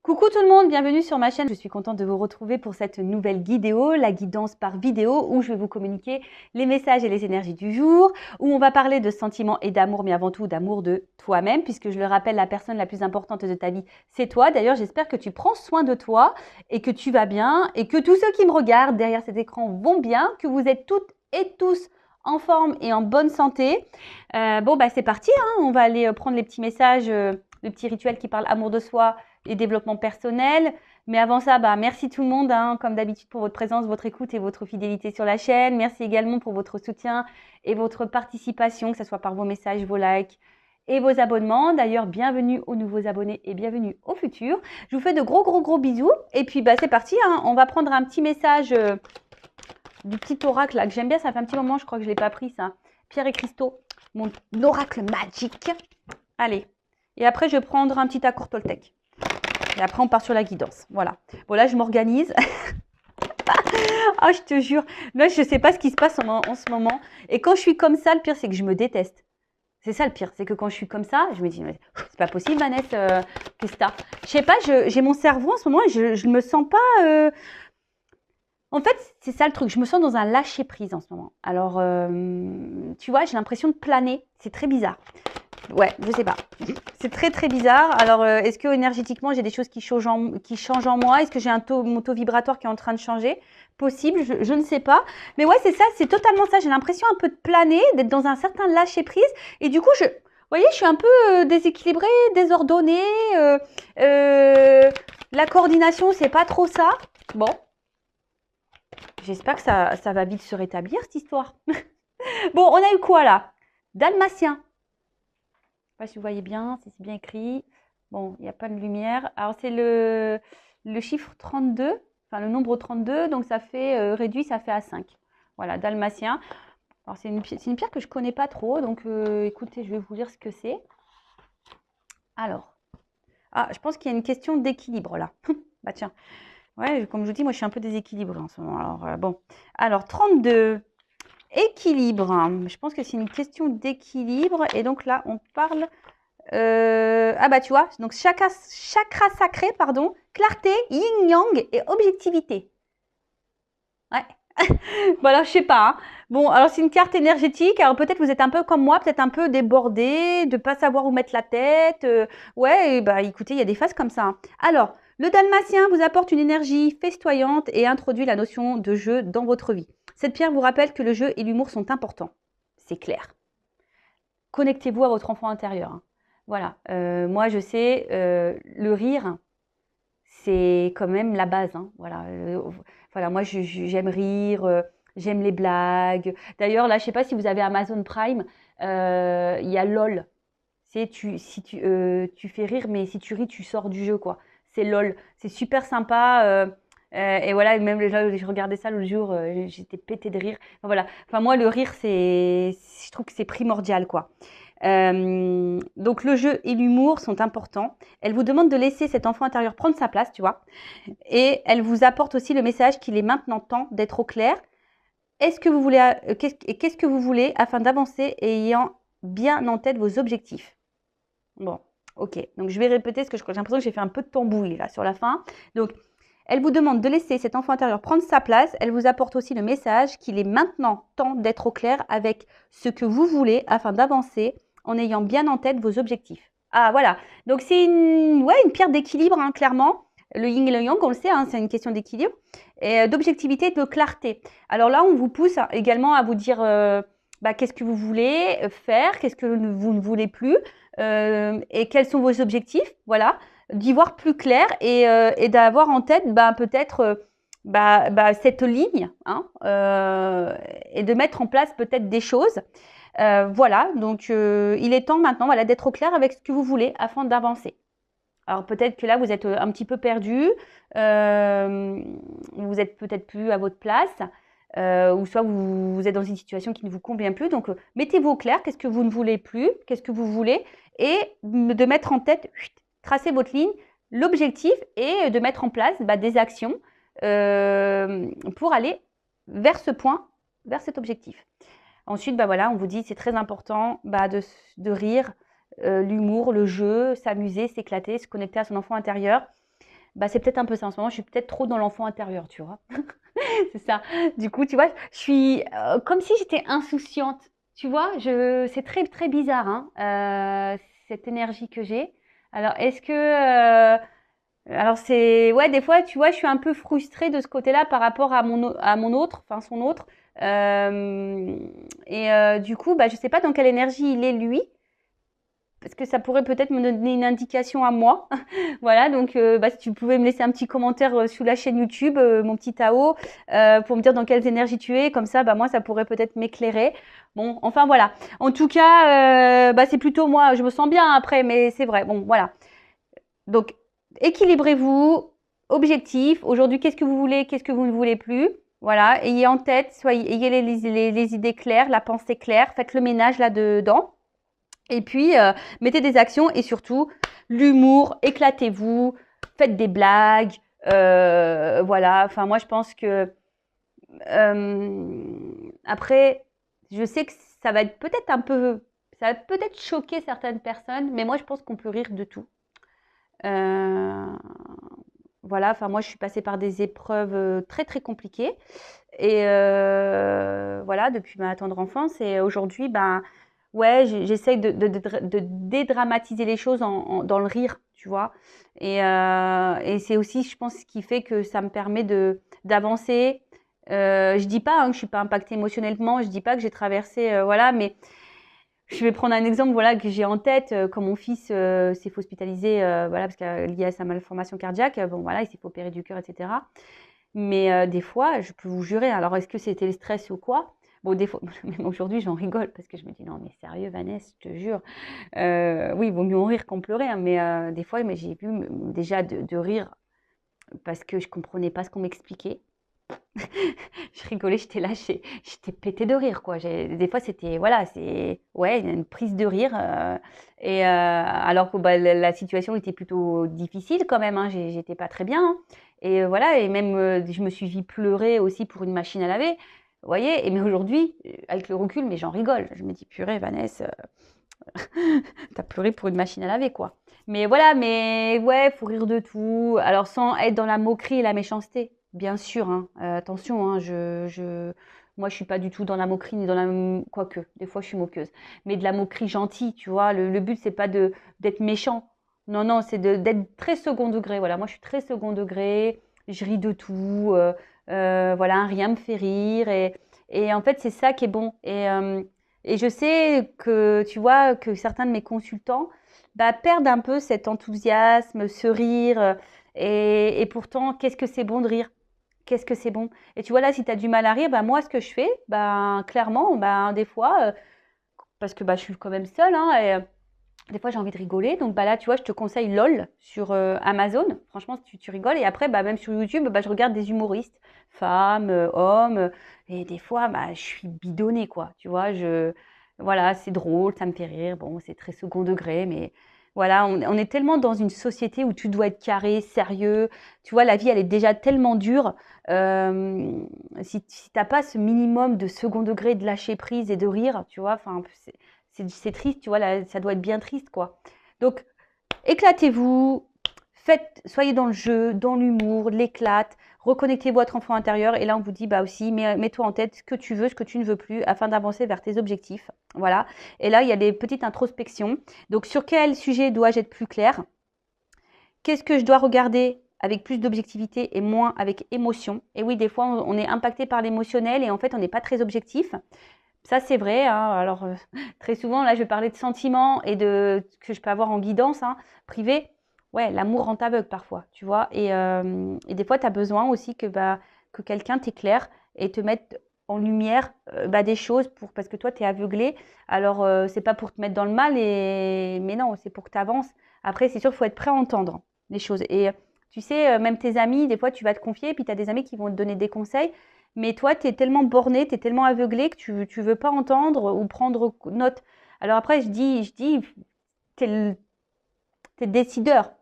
Coucou tout le monde, bienvenue sur ma chaîne. Je suis contente de vous retrouver pour cette nouvelle guidéo, la guidance par vidéo, où je vais vous communiquer les messages et les énergies du jour, où on va parler de sentiments et d'amour, mais avant tout d'amour de toi-même, puisque je le rappelle, la personne la plus importante de ta vie, c'est toi. D'ailleurs, j'espère que tu prends soin de toi et que tu vas bien et que tous ceux qui me regardent derrière cet écran vont bien, que vous êtes toutes et tous en forme et en bonne santé. C'est parti, hein. On va aller prendre les petits messages, le petit rituel qui parle amour de soi et développement personnel. Mais avant ça, merci tout le monde, hein, comme d'habitude, pour votre présence, votre écoute et votre fidélité sur la chaîne. Merci également pour votre soutien et votre participation, que ce soit par vos messages, vos likes et vos abonnements. D'ailleurs, bienvenue aux nouveaux abonnés et bienvenue aux futurs. Je vous fais de gros bisous. Et puis, c'est parti, hein. On va prendre un petit message du petit oracle là, que j'aime bien. Ça fait un petit moment, je crois que je ne l'ai pas pris, ça. Pierre et cristaux, mon oracle magique. Allez. Et après, je vais prendre un petit accord Toltec. Et après, on part sur la guidance. Voilà. Bon, là, je m'organise. Ah, je te jure. Là, je ne sais pas ce qui se passe en ce moment. Et quand je suis comme ça, le pire, c'est que je me déteste. C'est ça le pire. C'est que quand je suis comme ça, je me dis, c'est pas possible, Vanessa. Qu'est-ce que t'as? Je sais pas, j'ai mon cerveau en ce moment et je ne me sens pas... En fait, c'est ça le truc. Je me sens dans un lâcher-prise en ce moment. Alors, tu vois, j'ai l'impression de planer. C'est très bizarre. Ouais, je sais pas. C'est très bizarre. Alors, est-ce que énergétiquement, j'ai des choses qui changent en moi? Est-ce que j'ai mon taux vibratoire qui est en train de changer? Possible, je ne sais pas. Mais ouais, c'est ça, c'est totalement ça. J'ai l'impression un peu de planer, d'être dans un certain lâcher-prise. Et du coup, vous voyez, je suis un peu déséquilibrée, désordonnée. La coordination, c'est pas trop ça. Bon, j'espère que ça va vite se rétablir, cette histoire. Bon, on a eu quoi là? Dalmatien. Je ne sais pas si vous voyez bien, si c'est bien écrit. Bon, il n'y a pas de lumière. Alors, c'est le chiffre 32, enfin le nombre 32, donc ça fait réduit, ça fait à 5. Voilà, dalmatien. Alors, c'est une pierre que je ne connais pas trop, donc écoutez, je vais vous lire ce que c'est. Alors, je pense qu'il y a une question d'équilibre là. Bah tiens, ouais, comme je vous dis, moi je suis un peu déséquilibrée en ce moment. Alors, bon. Alors, 32. Équilibre. Je pense que c'est une question d'équilibre. Et donc là, on parle... tu vois, donc chakra sacré, pardon, clarté, yin-yang et objectivité. Ouais. Bon, alors, je sais pas. Hein. Bon, alors, c'est une carte énergétique. Alors, peut-être vous êtes un peu comme moi, peut-être un peu débordé, de pas savoir où mettre la tête. Ouais, écoutez, il y a des phases comme ça. Hein. Alors, le dalmatien vous apporte une énergie festoyante et introduit la notion de jeu dans votre vie. Cette pierre vous rappelle que le jeu et l'humour sont importants. C'est clair. Connectez-vous à votre enfant intérieur. Hein. Voilà. Moi, je sais, le rire, c'est quand même la base. Hein. Voilà, moi, j'aime rire, j'aime les blagues. D'ailleurs, là, je ne sais pas si vous avez Amazon Prime, il y a LOL. Si tu fais rire, mais si tu ris, tu sors du jeu, quoi. C'est LOL. C'est super sympa. Et voilà, même là, je regardais ça l'autre jour, j'étais pétée de rire. Enfin, voilà. Enfin, moi, le rire, je trouve que c'est primordial, quoi. Donc, le jeu et l'humour sont importants. Elle vous demande de laisser cet enfant intérieur prendre sa place, tu vois. Et elle vous apporte aussi le message qu'il est maintenant temps d'être au clair. Qu'est-ce que vous voulez afin d'avancer et ayant bien en tête vos objectifs? Bon, ok. Donc, je vais répéter parce que j'ai l'impression que j'ai fait un peu de tambouille là sur la fin. Donc, elle vous demande de laisser cet enfant intérieur prendre sa place. Elle vous apporte aussi le message qu'il est maintenant temps d'être au clair avec ce que vous voulez afin d'avancer en ayant bien en tête vos objectifs. Ah, voilà. Donc, c'est une pierre d'équilibre, hein, clairement. Le yin et le yang, on le sait, hein, c'est une question d'équilibre et d'objectivité et de clarté. Alors là, on vous pousse également à vous dire qu'est-ce que vous voulez faire, qu'est-ce que vous ne voulez plus et quels sont vos objectifs. Voilà, d'y voir plus clair et d'avoir en tête peut-être cette ligne hein, et de mettre en place peut-être des choses. Voilà, donc il est temps maintenant d'être au clair avec ce que vous voulez afin d'avancer. Alors peut-être que là, vous êtes un petit peu perdu, vous êtes peut-être plus à votre place, ou soit vous êtes dans une situation qui ne vous convient plus. Donc, mettez-vous au clair, qu'est-ce que vous ne voulez plus, qu'est-ce que vous voulez, et de mettre en tête, tracez votre ligne, l'objectif, et de mettre en place des actions pour aller vers ce point, vers cet objectif. Ensuite, on vous dit c'est très important de rire, l'humour, le jeu, s'amuser, s'éclater, se connecter à son enfant intérieur. Bah, c'est peut-être un peu ça en ce moment, je suis peut-être trop dans l'enfant intérieur, tu vois. C'est ça. Du coup, tu vois, je suis comme si j'étais insouciante. Tu vois, c'est très très bizarre, hein, cette énergie que j'ai. Alors, alors c'est, ouais, des fois, tu vois, je suis un peu frustrée de ce côté-là par rapport à mon autre, enfin son autre. Euh, du coup, bah, je sais pas dans quelle énergie il est lui, parce que ça pourrait peut-être me donner une indication à moi. Voilà, donc bah, si tu pouvais me laisser un petit commentaire sous la chaîne YouTube, mon petit Tao, pour me dire dans quelles énergies tu es, comme ça, bah, moi, ça pourrait peut-être m'éclairer. Bon, enfin voilà. En tout cas, bah, c'est plutôt moi, je me sens bien après, mais c'est vrai. Bon, voilà. Donc, équilibrez-vous, objectif. Aujourd'hui, qu'est-ce que vous voulez, qu'est-ce que vous ne voulez plus. Voilà, ayez en tête, ayez les idées claires, la pensée claire, faites le ménage là-dedans. Et puis, mettez des actions et surtout, l'humour, éclatez-vous, faites des blagues. Voilà, enfin, moi, je pense que après, je sais que ça va être peut-être un peu, ça va peut-être choquer certaines personnes, mais moi, je pense qu'on peut rire de tout. Euh, voilà, enfin, moi, je suis passée par des épreuves très, très compliquées. Et voilà, depuis ma tendre enfance. Et aujourd'hui, ben, ouais, j'essaye de dédramatiser les choses dans le rire, tu vois. Et c'est aussi, je pense, ce qui fait que ça me permet d'avancer. Je dis pas hein, que je suis pas impactée émotionnellement, je dis pas que j'ai traversé, voilà, mais je vais prendre un exemple, voilà, que j'ai en tête. Quand mon fils s'est fait hospitaliser, voilà, parce que lié à sa malformation cardiaque, bon, voilà, il s'est fait opérer du cœur, etc. Mais des fois, je peux vous jurer, alors est-ce que c'était le stress ou quoi? Bon, des fois, même aujourd'hui, j'en rigole parce que je me dis non, mais sérieux, Vanessa, je te jure. Oui, il vaut mieux en rire qu'en pleurer, hein, mais des fois, mais j'ai vu déjà de rire parce que je comprenais pas ce qu'on m'expliquait. Je rigolais, j'étais là, j'étais pétée de rire, quoi. Des fois, c'était, voilà, c'est, ouais, une prise de rire. Alors que bah, la situation était plutôt difficile quand même, hein, j'étais pas très bien, hein. Et voilà, et même, je me suis vue pleurer aussi pour une machine à laver. Vous voyez, et mais aujourd'hui, avec le recul, mais j'en rigole. Je me dis, purée, Vanessa, t'as pleuré pour une machine à laver, quoi. Mais voilà, mais ouais, faut rire de tout. Alors sans être dans la moquerie et la méchanceté, bien sûr, hein. Attention, hein, moi je suis pas du tout dans la moquerie ni dans la, quoique, des fois je suis moqueuse, mais de la moquerie gentille, tu vois. Le but c'est pas d'être méchant. Non, non, c'est d'être très second degré. Voilà, moi je suis très second degré. Je ris de tout. Voilà, rien me fait rire et en fait c'est ça qui est bon. Et je sais que, tu vois, que certains de mes consultants bah, perdent un peu cet enthousiasme, ce rire. Et pourtant, qu'est-ce que c'est bon de rire? Qu'est-ce que c'est bon? Et tu vois, là, si tu as du mal à rire, bah, moi, ce que je fais, bah, clairement, bah, des fois, parce que bah, je suis quand même seule, hein, des fois, j'ai envie de rigoler. Donc bah, là, tu vois, je te conseille LOL sur Amazon. Franchement, tu rigoles. Et après, bah, même sur YouTube, bah, je regarde des humoristes, femmes, hommes. Et des fois, bah, je suis bidonnée, quoi. Tu vois, voilà, c'est drôle, ça me fait rire. Bon, c'est très second degré, mais voilà, on est tellement dans une société où tu dois être carré, sérieux. Tu vois, la vie, elle est déjà tellement dure. Euh, si t'as pas ce minimum de second degré, de lâcher prise et de rire, tu vois, enfin, c'est triste, tu vois, là, ça doit être bien triste, quoi. Donc, éclatez-vous, soyez dans le jeu, dans l'humour, l'éclate, reconnectez votre enfant intérieur. Et là, on vous dit, bah aussi, mets-toi en tête ce que tu veux, ce que tu ne veux plus, afin d'avancer vers tes objectifs. Voilà. Et là, il y a des petites introspections. Donc, sur quel sujet dois-je être plus clair? Qu'est-ce que je dois regarder avec plus d'objectivité et moins avec émotion? Et oui, des fois, on est impacté par l'émotionnel et en fait, on n'est pas très objectif. Ça, c'est vrai, hein. Alors, très souvent, là, je vais parler de sentiments et de ce que je peux avoir en guidance hein, privée. Ouais, l'amour rend aveugle parfois, tu vois. Et des fois, tu as besoin aussi que quelqu'un t'éclaire et te mette en lumière bah, des choses parce que toi, tu es aveuglé. Alors, c'est pas pour te mettre dans le mal, mais non, c'est pour que tu avances. Après, c'est sûr, il faut être prêt à entendre les choses. Et tu sais, même tes amis, des fois, tu vas te confier, et puis tu as des amis qui vont te donner des conseils. Mais toi, tu es tellement borné, tu es tellement aveuglé que tu ne veux pas entendre ou prendre note. Alors après, tu es décideur,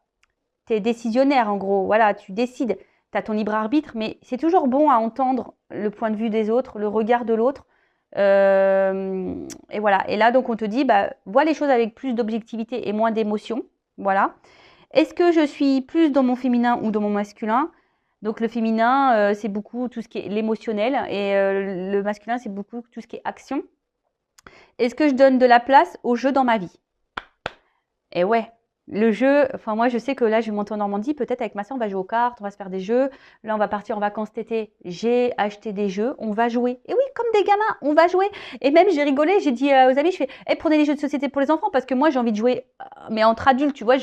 tu es décisionnaire en gros. Voilà, tu décides, tu as ton libre arbitre, mais c'est toujours bon à entendre le point de vue des autres, le regard de l'autre. Et voilà. Et là, donc, on te dit, bah, vois les choses avec plus d'objectivité et moins d'émotion. Voilà. Est-ce que je suis plus dans mon féminin ou dans mon masculin? Donc le féminin, c'est beaucoup tout ce qui est l'émotionnel et le masculin, c'est beaucoup tout ce qui est action. Est-ce que je donne de la place au jeu dans ma vie? Et ouais, le jeu, enfin moi je sais que là je vais monter en Normandie, peut-être avec ma soeur on va jouer aux cartes, on va se faire des jeux. Là on va partir en vacances cet été, j'ai acheté des jeux, on va jouer. Et oui, comme des gamins, on va jouer. Et même j'ai rigolé, j'ai dit aux amis, je fais, hey, prenez des jeux de société pour les enfants parce que moi j'ai envie de jouer, mais entre adultes, tu vois.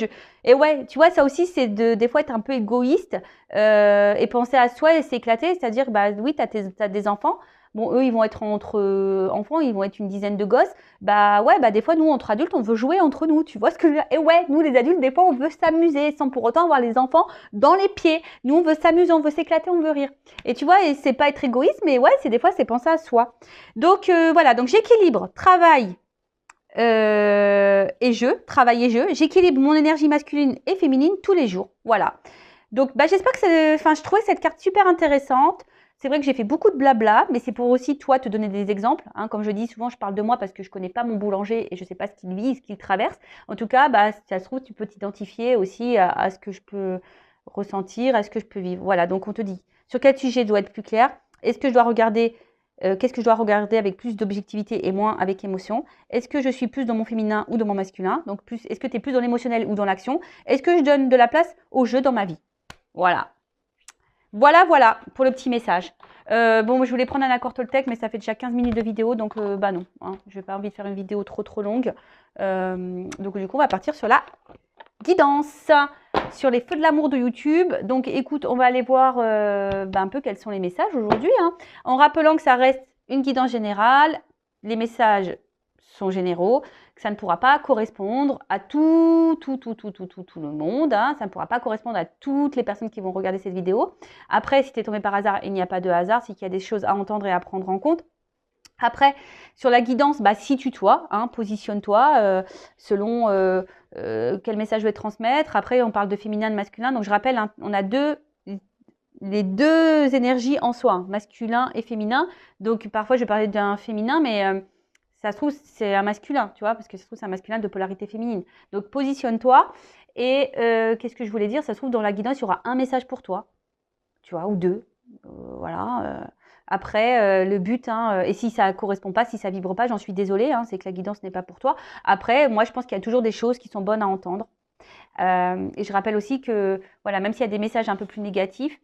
Et ouais, tu vois, ça aussi c'est des fois être un peu égoïste et penser à soi et s'éclater, c'est-à-dire, bah oui, t'as des enfants. Bon, eux, ils vont être entre enfants, ils vont être une dizaine de gosses. Bah ouais, bah des fois, nous, entre adultes, on veut jouer entre nous, tu vois ce que je veux dire? Et ouais, nous, les adultes, des fois, on veut s'amuser sans pour autant avoir les enfants dans les pieds. Nous, on veut s'amuser, on veut s'éclater, on veut rire. Et tu vois, et c'est pas être égoïste, mais ouais, c'est des fois, c'est penser à soi. Donc voilà, donc j'équilibre travail et jeu, travail et jeu. J'équilibre mon énergie masculine et féminine tous les jours. Voilà. Donc, bah, j'espère que je trouvais cette carte super intéressante. C'est vrai que j'ai fait beaucoup de blabla, mais c'est pour aussi toi te donner des exemples. Hein. Comme je dis souvent, je parle de moi parce que je connais pas mon boulanger et je sais pas ce qu'il vit, ce qu'il traverse. En tout cas, bah, si ça se trouve, tu peux t'identifier aussi à ce que je peux ressentir, à ce que je peux vivre. Voilà, donc on te dit sur quel sujet je dois être plus clair. Est-ce que je dois regarder, qu'est-ce que je dois regarder avec plus d'objectivité et moins avec émotion? Est-ce que je suis plus dans mon féminin ou dans mon masculin? Donc plus, est-ce que tu es plus dans l'émotionnel ou dans l'action? Est-ce que je donne de la place au jeu dans ma vie? Voilà. Voilà pour le petit message. Bon, je voulais prendre un accord Toltec, mais ça fait déjà 15 minutes de vidéo, donc bah non. Hein, je n'ai pas envie de faire une vidéo trop longue. Donc du coup, on va partir sur la guidance, sur les feux de l'amour de YouTube. Donc écoute, on va aller voir un peu quels sont les messages aujourd'hui. Hein, en rappelant que ça reste une guidance générale. Les messages sont généraux, que ça ne pourra pas correspondre à tout le monde. Hein. Ça ne pourra pas correspondre à toutes les personnes qui vont regarder cette vidéo. Après, si tu es tombé par hasard, il n'y a pas de hasard, c'est qu'il y a des choses à entendre et à prendre en compte. Après, sur la guidance, bah, situe-toi, hein, positionne-toi selon quel message je vais transmettre. Après, on parle de féminin, de masculin. Donc, je rappelle, hein, on a les deux énergies en soi, hein, masculin et féminin. Donc, parfois, je vais parler d'un féminin, mais ça se trouve, c'est un masculin, tu vois, parce que ça se trouve, c'est un masculin de polarité féminine. Donc, positionne-toi. Et qu'est-ce que je voulais dire? Ça se trouve, dans la guidance, il y aura un message pour toi, tu vois, ou deux. Voilà. Après, le but, hein, et si ça ne correspond pas, si ça ne vibre pas, j'en suis désolée, hein, c'est que la guidance n'est pas pour toi. Après, moi, je pense qu'il y a toujours des choses qui sont bonnes à entendre. Et je rappelle aussi que, voilà, même s'il y a des messages un peu plus négatifs,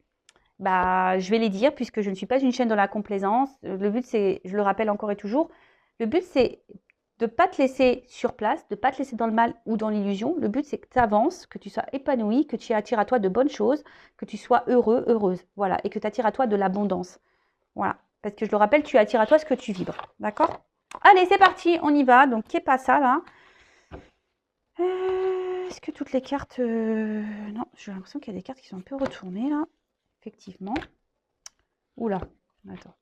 bah, je vais les dire puisque je ne suis pas une chaîne dans la complaisance. Le but, c'est, je le rappelle encore et toujours, le but, c'est de ne pas te laisser sur place, de ne pas te laisser dans le mal ou dans l'illusion. Le but, c'est que tu avances, que tu sois épanoui, que tu attires à toi de bonnes choses, que tu sois heureux, heureuse. Voilà. Et que tu attires à toi de l'abondance. Voilà. Parce que je le rappelle, tu attires à toi ce que tu vibres. D'accord? Allez, c'est parti, on y va. Donc, qu'est pas ça là? Est-ce que toutes les cartes. Non, j'ai l'impression qu'il y a des cartes qui sont un peu retournées là. Effectivement. Oula, attends.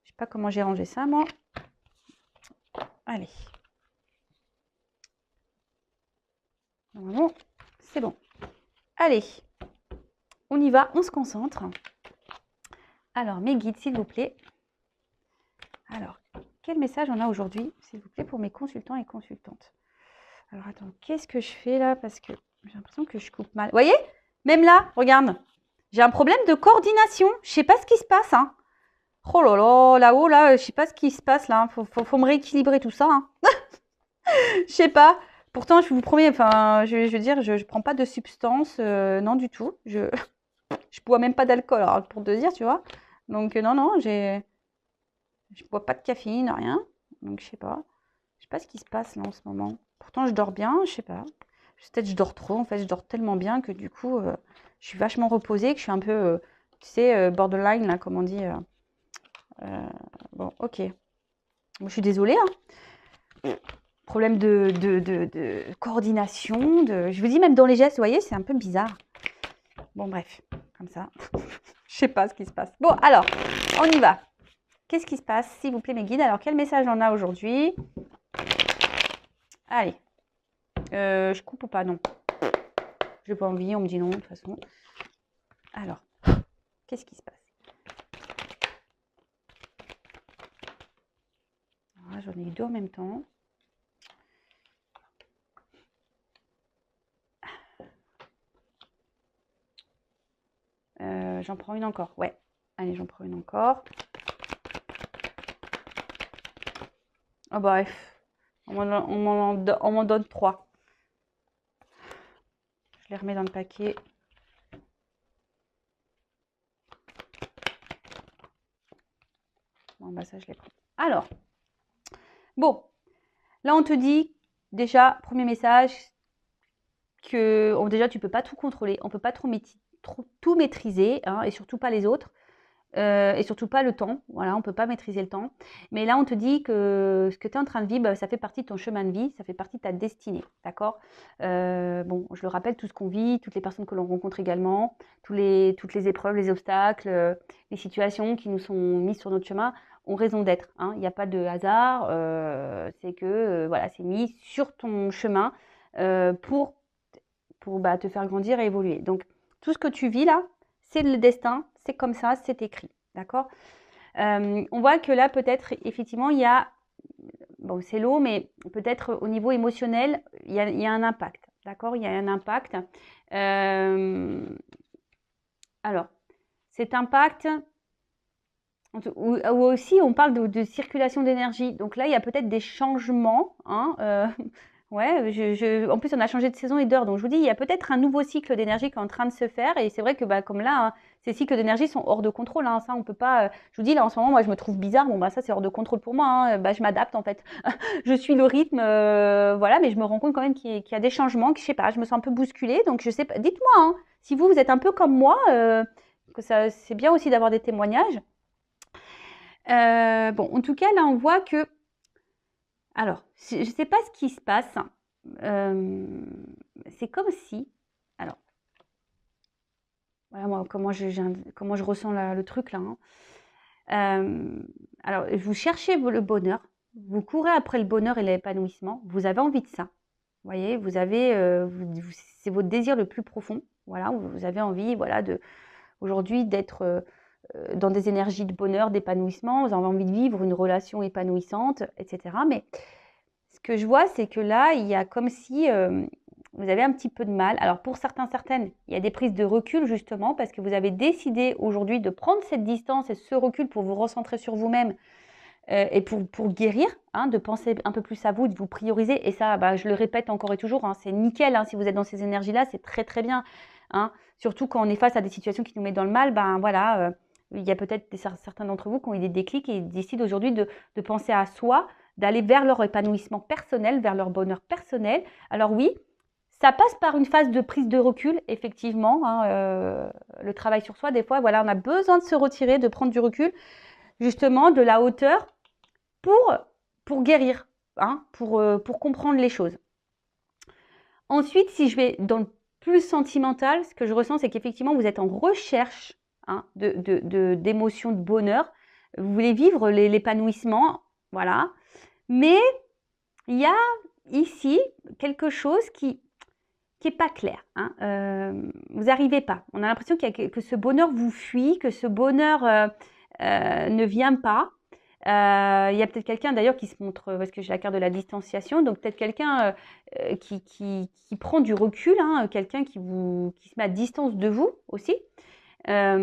Je sais pas comment j'ai rangé ça, moi. Allez. Normalement, c'est bon. Allez, on y va, on se concentre. Alors, mes guides, s'il vous plaît. Alors, quel message on a aujourd'hui, s'il vous plaît, pour mes consultants et consultantes? Alors, attends, qu'est-ce que je fais là? Parce que j'ai l'impression que je coupe mal. Vous voyez? Même là, regarde. J'ai un problème de coordination. Je sais pas ce qui se passe. Hein. Oh là là, là-haut, là, je sais pas ce qui se passe là. Faut me rééquilibrer tout ça. Hein. Je sais pas. Pourtant, je vous promets, enfin, je veux dire, je prends pas de substance, non du tout. Je bois même pas d'alcool, alors pour te dire, tu vois. Donc non, je bois pas de caféine, rien. Donc je sais pas. Je sais pas ce qui se passe là en ce moment. Pourtant, je dors bien, je sais pas. Peut-être je dors trop. En fait, je dors tellement bien que du coup, je suis vachement reposée, que je suis un peu, tu sais, borderline là, comme on dit. Bon, ok. Bon, je suis désolée. Hein. Problème de coordination. Je vous dis, même dans les gestes, vous voyez, c'est un peu bizarre. Bon, bref, comme ça. Je sais pas ce qui se passe. Bon, alors, on y va. Qu'est-ce qui se passe, s'il vous plaît, mes guides? Alors, quel message on a aujourd'hui? Allez. Je coupe ou pas? Non. J'ai pas envie, on me dit non, de toute façon. Alors, qu'est-ce qui se passe? J'en ai eu deux en même temps. J'en prends une encore, ouais. Allez, j'en prends une encore. Oh bah, on m'en donne 3. Je les remets dans le paquet. Bon, bah ça, je les prends. Alors, bon, là, on te dit, déjà, premier message, que déjà, tu ne peux pas tout contrôler, on ne peut pas tout maîtriser, hein, et surtout pas les autres. Et surtout pas le temps, voilà, on ne peut pas maîtriser le temps. Mais là, on te dit que ce que tu es en train de vivre, ça fait partie de ton chemin de vie, ça fait partie de ta destinée, d'accord? Bon, je le rappelle, tout ce qu'on vit, toutes les personnes que l'on rencontre également, toutes les épreuves, les obstacles, les situations qui nous sont mises sur notre chemin ont raison d'être, hein. Il n'y a pas de hasard, c'est que voilà, c'est mis sur ton chemin pour te faire grandir et évoluer. Donc, tout ce que tu vis là, c'est le destin, c'est comme ça, c'est écrit, d'accord? On voit que là, peut-être, effectivement, il y a, bon, c'est l'eau, mais peut-être au niveau émotionnel, il y a un impact, d'accord? Il y a un impact. Alors, cet impact, ou aussi, on parle de circulation d'énergie. Donc là, il y a peut-être des changements, hein, ouais, en plus, on a changé de saison et d'heure. Donc, je vous dis, il y a peut-être un nouveau cycle d'énergie qui est en train de se faire. Et c'est vrai que, comme là, hein, ces cycles d'énergie sont hors de contrôle, hein. Ça, on peut pas. Je vous dis, là, en ce moment, moi, je me trouve bizarre. Bon, ça, c'est hors de contrôle pour moi, hein. Je m'adapte, en fait. Je suis le rythme, voilà. Mais je me rends compte quand même qu'il y a des changements, que je sais pas, je me sens un peu bousculée. Donc, je sais pas. Dites-moi, hein, si vous êtes un peu comme moi, que ça, c'est bien aussi d'avoir des témoignages. Bon, en tout cas, là, on voit que. Alors, je ne sais pas ce qui se passe. C'est comme si. Alors, voilà moi, comment je ressens le truc là, hein. Alors, vous cherchez le bonheur. Vous courez après le bonheur et l'épanouissement. Vous avez envie de ça. Vous voyez, vous avez. C'est votre désir le plus profond. Voilà, vous avez envie, voilà, aujourd'hui d'être dans des énergies de bonheur, d'épanouissement. Vous avez envie de vivre une relation épanouissante, etc. Mais ce que je vois, c'est que là, il y a comme si vous avez un petit peu de mal. Alors pour certaines, il y a des prises de recul justement parce que vous avez décidé aujourd'hui de prendre cette distance et ce recul pour vous recentrer sur vous-même et pour guérir, hein, de penser un peu plus à vous, de vous prioriser. Et ça, je le répète encore et toujours, hein, c'est nickel, hein, si vous êtes dans ces énergies-là, c'est très très bien, hein. Surtout quand on est face à des situations qui nous mettent dans le mal, voilà, il y a peut-être certains d'entre vous qui ont eu des déclics et décident aujourd'hui de penser à soi, d'aller vers leur épanouissement personnel, vers leur bonheur personnel. Alors oui, ça passe par une phase de prise de recul, effectivement, hein, le travail sur soi, des fois, voilà, on a besoin de se retirer, de prendre du recul, justement, de la hauteur pour guérir, hein, pour comprendre les choses. Ensuite, si je vais dans le plus sentimental, ce que je ressens, c'est qu'effectivement, vous êtes en recherche, hein, d'émotions, de bonheur. Vous voulez vivre l'épanouissement, voilà. Mais il y a ici quelque chose qui n'est pas clair, hein. Vous n'arrivez pas. On a l'impression que ce bonheur vous fuit, que ce bonheur ne vient pas. Il y a peut-être quelqu'un d'ailleurs qui se montre, parce que j'ai la carte de la distanciation, donc peut-être quelqu'un qui prend du recul, hein, quelqu'un qui se met à distance de vous aussi. Parce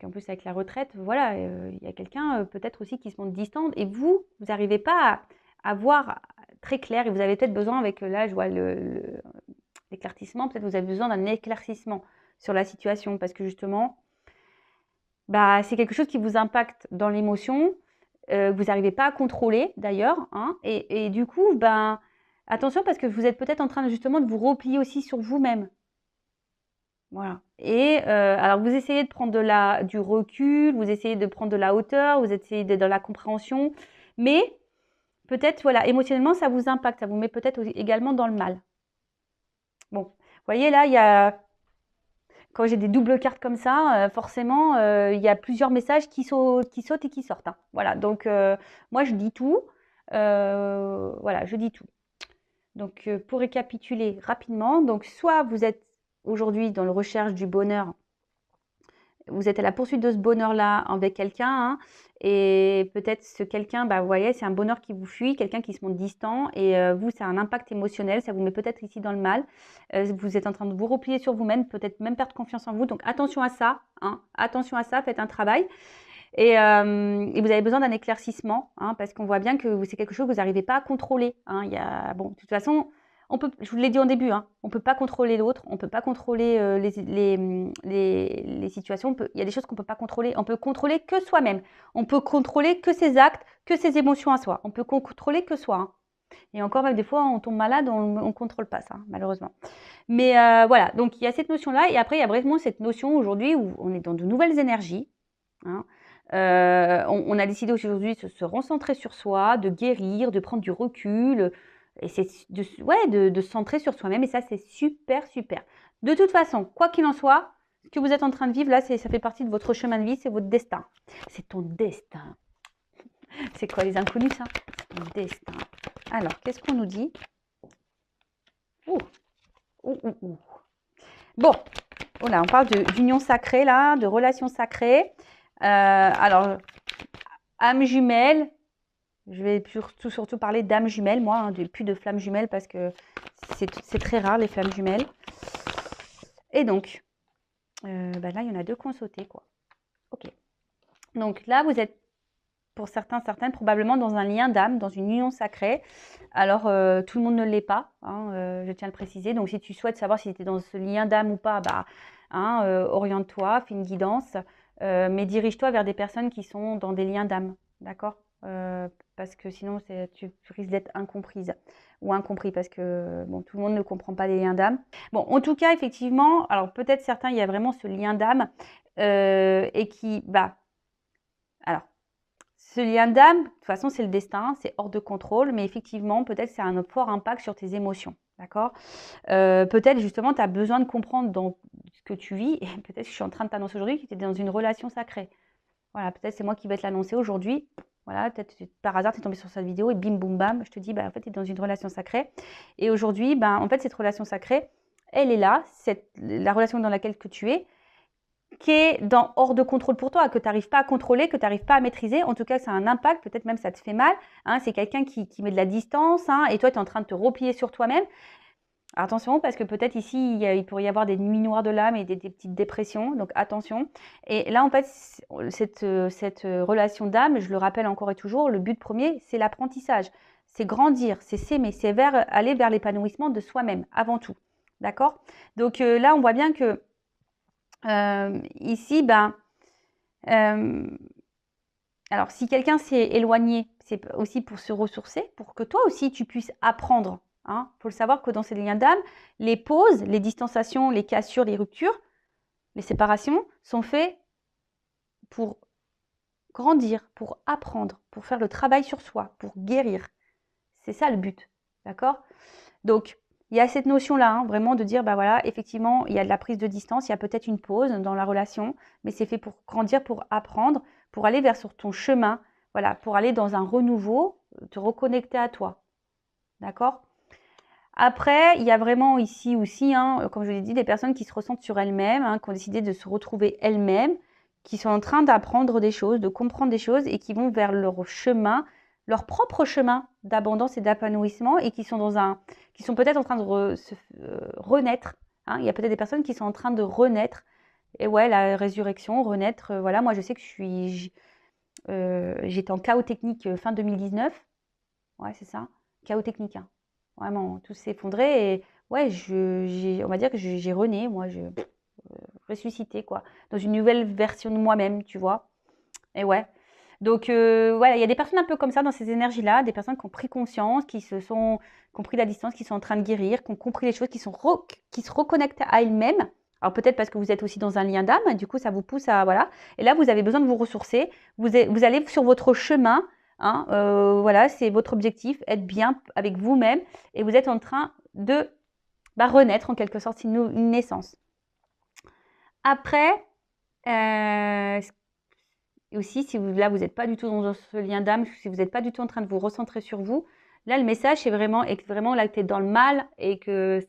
qu'en plus avec la retraite, voilà, il y a quelqu'un peut-être aussi qui se montre distant et vous n'arrivez pas à voir très clair et vous avez peut-être besoin avec, là je vois l'éclaircissement, peut-être vous avez besoin d'un éclaircissement sur la situation parce que justement, c'est quelque chose qui vous impacte dans l'émotion, vous n'arrivez pas à contrôler d'ailleurs, hein, et du coup, attention parce que vous êtes peut-être en train justement de vous replier aussi sur vous-même. Voilà. Et alors vous essayez de prendre du recul, vous essayez de prendre de la hauteur, vous essayez d'être dans la compréhension, mais peut-être, voilà, émotionnellement, ça vous impacte, ça vous met peut-être également dans le mal. Bon, vous voyez là, quand j'ai des doubles cartes comme ça, forcément, il y a plusieurs messages qui sautent et qui sortent, hein. Voilà, donc moi je dis tout. Voilà, je dis tout. Donc pour récapituler rapidement, donc soit vous êtes aujourd'hui dans la recherche du bonheur, vous êtes à la poursuite de ce bonheur-là avec quelqu'un, hein, Et peut-être ce quelqu'un, bah, vous voyez, c'est un bonheur qui vous fuit, quelqu'un qui se montre distant. Et vous, c'est un impact émotionnel. Ça vous met peut-être ici dans le mal. Vous êtes en train de vous replier sur vous-même, peut-être même perdre confiance en vous. Donc attention à ça. Hein, attention à ça, faites un travail. Et vous avez besoin d'un éclaircissement, hein, parce qu'on voit bien que c'est quelque chose que vous n'arrivez pas à contrôler. Hein. Bon, de toute façon, je vous l'ai dit en début, hein, on ne peut pas contrôler l'autre, on ne peut pas contrôler les situations. Il y a des choses qu'on ne peut pas contrôler. On peut contrôler que soi-même. On peut contrôler que ses actes, que ses émotions à soi. On peut contrôler que soi. Hein. Et encore, même des fois, on tombe malade, on ne contrôle pas ça, malheureusement. Mais voilà, donc il y a cette notion-là. Et après, il y a vraiment cette notion aujourd'hui où on est dans de nouvelles énergies. Hein. On a décidé aujourd'hui de se recentrer sur soi, de guérir, de prendre du recul, et c'est de se centrer sur soi-même, et ça c'est super, super. De toute façon, quoi qu'il en soit, ce que vous êtes en train de vivre là, ça fait partie de votre chemin de vie, c'est votre destin. C'est ton destin. C'est quoi les inconnus, ça? C'est ton destin. Alors, qu'est-ce qu'on nous dit? Bon, voilà, on parle d'union sacrée là, de relations sacrées. Alors, âme jumelle, je vais surtout parler d'âme jumelle, moi, hein, plus de flammes jumelles parce que c'est très rare les flammes jumelles. Et donc, là, il y en a deux qui ont sauté, quoi. Ok. Donc là, vous êtes, pour certains, certaines, probablement dans un lien d'âme, dans une union sacrée. Alors, tout le monde ne l'est pas, hein, je tiens à le préciser. Donc, si tu souhaites savoir si tu es dans ce lien d'âme ou pas, oriente-toi, fais une guidance. Mais dirige-toi vers des personnes qui sont dans des liens d'âme, d'accord? Parce que sinon, tu risques d'être incomprise ou incompris, parce que bon, tout le monde ne comprend pas les liens d'âme. Bon, en tout cas, effectivement, alors peut-être certains, il y a vraiment ce lien d'âme et qui, alors, ce lien d'âme, de toute façon, c'est le destin, c'est hors de contrôle, mais effectivement, peut-être c'est un fort impact sur tes émotions, d'accord? Peut-être justement, tu as besoin de comprendre dans ce que tu vis, et peut-être que je suis en train de t'annoncer aujourd'hui que tu es dans une relation sacrée. Voilà, peut-être c'est moi qui vais te l'annoncer aujourd'hui. Voilà, peut-être par hasard, tu es tombé sur cette vidéo et bim, boum, bam, je te dis, en fait, tu es dans une relation sacrée. Et aujourd'hui, en fait, cette relation sacrée, elle est là, la relation dans laquelle que tu es, qui est hors de contrôle pour toi, que tu n'arrives pas à contrôler, que tu n'arrives pas à maîtriser. En tout cas, ça a un impact, peut-être même ça te fait mal. Hein, c'est quelqu'un qui met de la distance, hein, et toi, tu es en train de te replier sur toi-même. Attention, parce que peut-être ici, il pourrait y avoir des nuits noires de l'âme et des petites dépressions, donc attention. Et là, en fait, cette relation d'âme, je le rappelle encore et toujours, le but premier, c'est l'apprentissage. C'est grandir, c'est s'aimer, c'est aller vers l'épanouissement de soi-même, avant tout. D'accord? Donc là, on voit bien que ici, alors si quelqu'un s'est éloigné, c'est aussi pour se ressourcer, pour que toi aussi, tu puisses apprendre. Hein. Faut le savoir que dans ces liens d'âme, les pauses, les distanciations, les cassures, les ruptures, les séparations sont faits pour grandir, pour apprendre, pour faire le travail sur soi, pour guérir. C'est ça le but, d'accord? Donc, il y a cette notion-là, hein, vraiment de dire, voilà, effectivement, il y a de la prise de distance, il y a peut-être une pause dans la relation, mais c'est fait pour grandir, pour apprendre, pour aller vers sur ton chemin, voilà, pour aller dans un renouveau, te reconnecter à toi, d'accord? Après, il y a vraiment ici aussi, hein, comme je l'ai dit, des personnes qui se ressentent sur elles-mêmes, hein, qui ont décidé de se retrouver elles-mêmes, qui sont en train d'apprendre des choses, de comprendre des choses et qui vont vers leur chemin, leur propre chemin d'abondance et d'épanouissement et qui sont peut-être en train de se renaître. Hein. Il y a peut-être des personnes qui sont en train de renaître. Et ouais, la résurrection, renaître, voilà, moi je sais que j'étais en chaos technique fin 2019. Ouais, c'est ça, chaos technique, hein. Vraiment, tout s'est effondré et ouais, on va dire que j'ai rené, moi, ressuscité, quoi, dans une nouvelle version de moi-même, tu vois. Et ouais. Donc, voilà, il y a des personnes un peu comme ça dans ces énergies-là, des personnes qui ont pris conscience, qui ont pris la distance, qui sont en train de guérir, qui ont compris les choses, qui se reconnectent à elles-mêmes. Alors peut-être parce que vous êtes aussi dans un lien d'âme, du coup ça vous pousse à, voilà. Et là, vous avez besoin de vous ressourcer. Vous allez sur votre chemin. Hein, voilà, c'est votre objectif, être bien avec vous-même et vous êtes en train de renaître en quelque sorte, une naissance. Après, aussi, si vous n'êtes pas du tout dans ce lien d'âme, si vous n'êtes pas du tout en train de vous recentrer sur vous, là, le message, c'est vraiment là que tu es dans le mal et que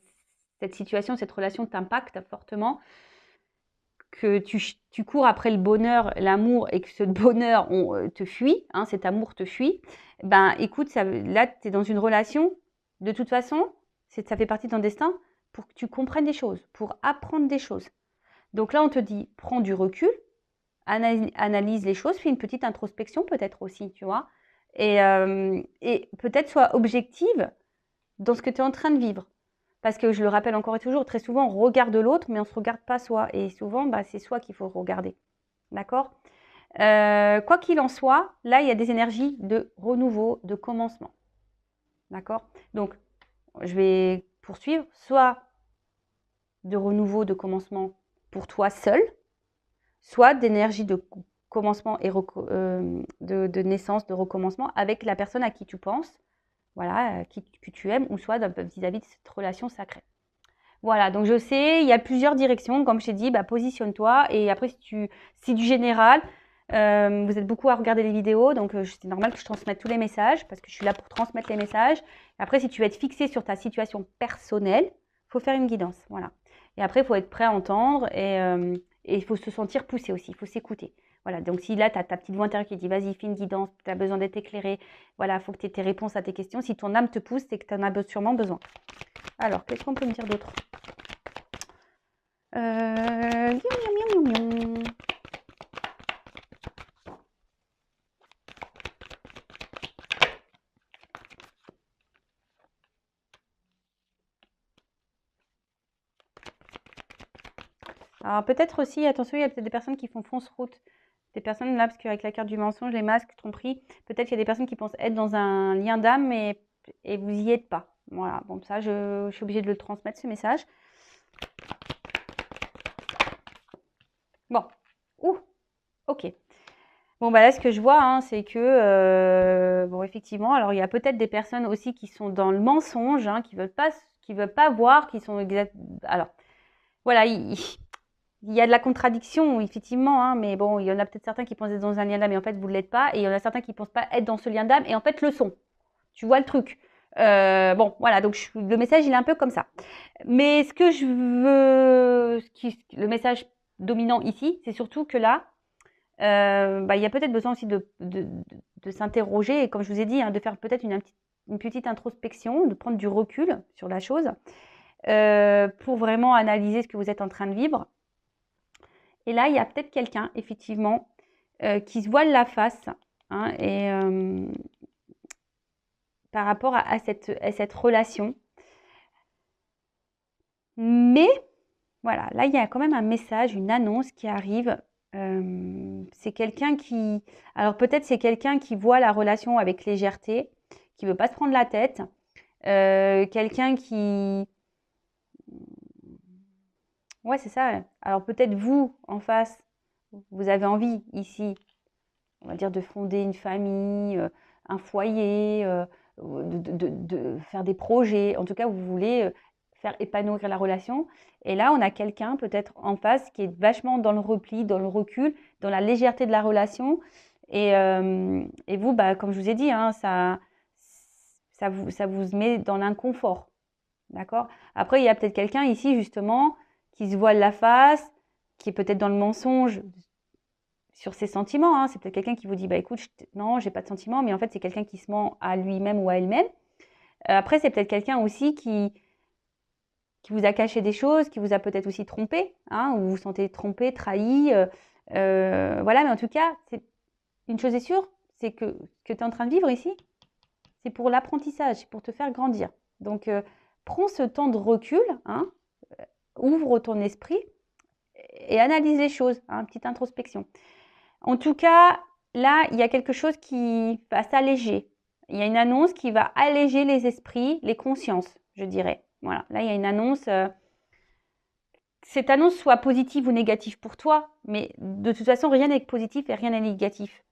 cette situation, cette relation t'impacte fortement. que tu cours après le bonheur, l'amour, et que ce bonheur te fuit, hein, cet amour te fuit, ben écoute, là, tu es dans une relation, de toute façon, ça fait partie de ton destin pour que tu comprennes des choses, pour apprendre des choses. Donc là, on te dit, prends du recul, analyse les choses, fais une petite introspection peut-être aussi, tu vois, et peut-être sois objective dans ce que tu es en train de vivre. Parce que je le rappelle encore et toujours, très souvent, on regarde l'autre, mais on ne se regarde pas soi. Et souvent, bah, c'est soi qu'il faut regarder. D'accord? Quoi qu'il en soit, là, il y a des énergies de renouveau, de commencement. D'accord? Donc, je vais poursuivre. Soit de renouveau, de commencement pour toi seul, soit d'énergie de commencement et de naissance, de recommencement avec la personne à qui tu penses, voilà, que tu aimes, ou soit vis-à-vis de cette relation sacrée. Voilà, donc je sais, il y a plusieurs directions. Comme je t'ai dit, bah, positionne-toi. Et après, si du général, vous êtes beaucoup à regarder les vidéos, donc c'est normal que je transmette tous les messages, parce que je suis là pour transmettre les messages. Après, si tu veux être fixé sur ta situation personnelle, il faut faire une guidance. Voilà. Et après, il faut être prêt à entendre et il faut se sentir poussé aussi, il faut s'écouter. Voilà, donc si là, tu as ta petite voix intérieure qui dit vas-y, fais une guidance, tu as besoin d'être éclairé, voilà, il faut que tu aies tes réponses à tes questions. Si ton âme te pousse, c'est que tu en as sûrement besoin. Alors, qu'est-ce qu'on peut me dire d'autre? Alors peut-être aussi, attention, il y a peut-être des personnes qui font fausse route. Des personnes là, parce qu'avec la carte du mensonge, les masques, tromperie, peut-être qu'il y a des personnes qui pensent être dans un lien d'âme et vous y êtes pas. Voilà, bon ça, je suis obligée de le transmettre, ce message. Bon, ouh, ok. Bon, bah là, ce que je vois, hein, c'est que, bon, effectivement, alors il y a peut-être des personnes aussi qui sont dans le mensonge, hein, qui veulent pas voir, qui sont exact. Alors, voilà, il y a de la contradiction, effectivement, hein, mais bon, il y en a peut-être certains qui pensent être dans un lien d'âme et en fait, vous ne l'êtes pas. Et il y en a certains qui ne pensent pas être dans ce lien d'âme et en fait, le sont. Tu vois le truc. Bon, voilà, donc le message, il est un peu comme ça. Mais ce que je veux, le message dominant ici, c'est surtout que là, bah, il y a peut-être besoin aussi de s'interroger et comme je vous ai dit, hein, de faire peut-être une petite introspection, de prendre du recul sur la chose pour vraiment analyser ce que vous êtes en train de vivre. Et là, il y a peut-être quelqu'un, effectivement, qui se voile la face hein, et par rapport à cette relation. Mais voilà, là, il y a quand même un message, une annonce qui arrive. C'est quelqu'un qui... Alors peut-être c'est quelqu'un qui voit la relation avec légèreté, qui ne veut pas se prendre la tête. Quelqu'un qui... Ouais, c'est ça. Alors peut-être vous, en face, vous avez envie ici, on va dire, de fonder une famille, un foyer, de faire des projets. En tout cas, vous voulez faire épanouir la relation. Et là, on a quelqu'un peut-être en face qui est vachement dans le repli, dans le recul, dans la légèreté de la relation. Et vous, bah, comme je vous ai dit, hein, ça vous met dans l'inconfort. D'accord? Après, il y a peut-être quelqu'un ici, justement, qui se voile la face, qui est peut-être dans le mensonge sur ses sentiments. Hein. C'est peut-être quelqu'un qui vous dit, bah écoute, non, j'ai pas de sentiments, mais en fait, c'est quelqu'un qui se ment à lui-même ou à elle-même. Après, c'est peut-être quelqu'un aussi qui vous a caché des choses, qui vous a peut-être aussi trompé, hein, ou vous vous sentez trompé, trahi. Voilà, mais en tout cas, une chose est sûre, c'est que ce que tu es en train de vivre ici, c'est pour l'apprentissage, pour te faire grandir. Donc, prends ce temps de recul, hein, ouvre ton esprit et analyse les choses, hein, petite introspection. En tout cas, là, il y a quelque chose qui va s'alléger. Il y a une annonce qui va alléger les esprits, les consciences, je dirais. Voilà, là, il y a une annonce. Cette annonce soit positive ou négative pour toi, mais de toute façon, rien n'est positif et rien n'est négatif.